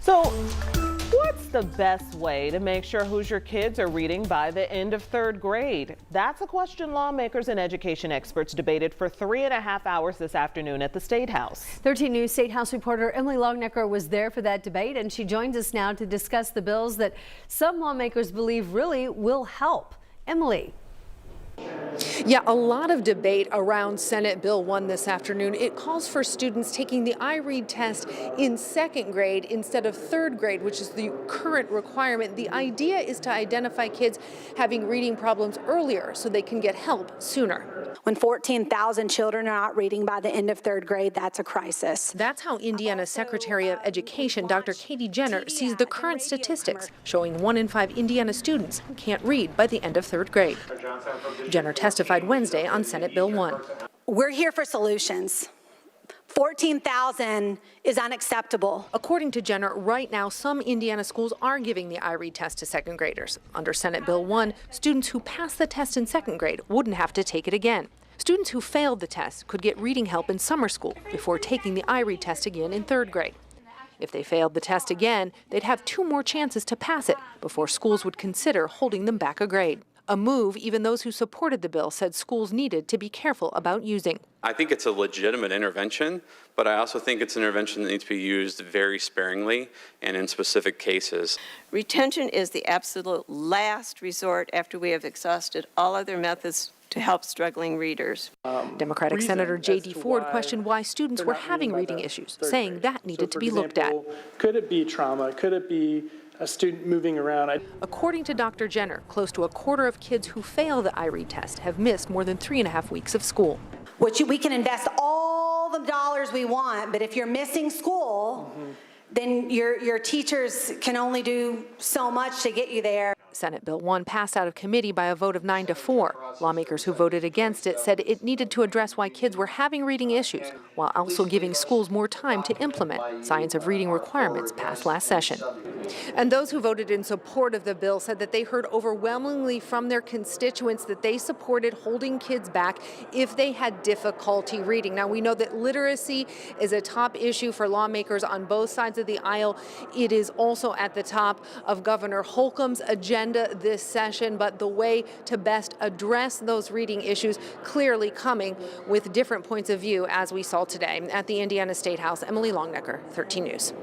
So, what's the best way to make sure Hoosier kids are reading by the end of third grade? That's a question lawmakers and education experts debated for 3.5 hours this afternoon at the Statehouse. 13 News Statehouse reporter Emily Longnecker was there for that debate, and she joins us now to discuss the bills that some lawmakers believe really will help. Emily. Yeah, a lot of debate around Senate Bill 1 this afternoon. It calls for students taking the iRead test in second grade instead of third grade, which is the current requirement. The idea is to identify kids having reading problems earlier so they can get help sooner. When 14,000 children are not reading by the end of third grade, that's a crisis. That's how Indiana's Secretary of Education, Dr. Katie Jenner, sees the current statistics, showing 1 in 5 Indiana students can't read by the end of third grade. Jenner testified Wednesday on Senate Bill 1. We're here for solutions. 14,000 is unacceptable. According to Jenner, right now some Indiana schools are giving the iRead test to second graders. Under Senate Bill 1, students who pass the test in second grade wouldn't have to take it again. Students who failed the test could get reading help in summer school before taking the iRead test again in third grade. If they failed the test again, they'd have 2 more chances to pass it before schools would consider holding them back a grade. A move even those who supported the bill said schools needed to be careful about using. I think it's a legitimate intervention, but I also think it's an intervention that needs to be used very sparingly and in specific cases. Retention is the absolute last resort after we have exhausted all other methods to help struggling readers. Democratic Senator J.D. Ford questioned why students were having reading issues, saying that needed to be looked at. Could it be trauma? Could it be a student moving around? According to Dr. Jenner, close to a quarter of kids who fail the iRead test have missed more than 3.5 weeks of school. We can invest all the dollars we want, but if you're missing school, then your teachers can only do so much to get you there. Senate Bill 1 passed out of committee by a vote of 9-4. Lawmakers who voted against it said it needed to address why kids were having reading issues, while also giving schools more time to implement science of reading requirements passed last session. And those who voted in support of the bill said that they heard overwhelmingly from their constituents that they supported holding kids back if they had difficulty reading. Now, we know that literacy is a top issue for lawmakers on both sides of the aisle. It is also at the top of Governor Holcomb's agenda this session, but the way to best address those reading issues clearly coming with different points of view, as we saw today. At the Indiana Statehouse, Emily Longnecker, 13 News.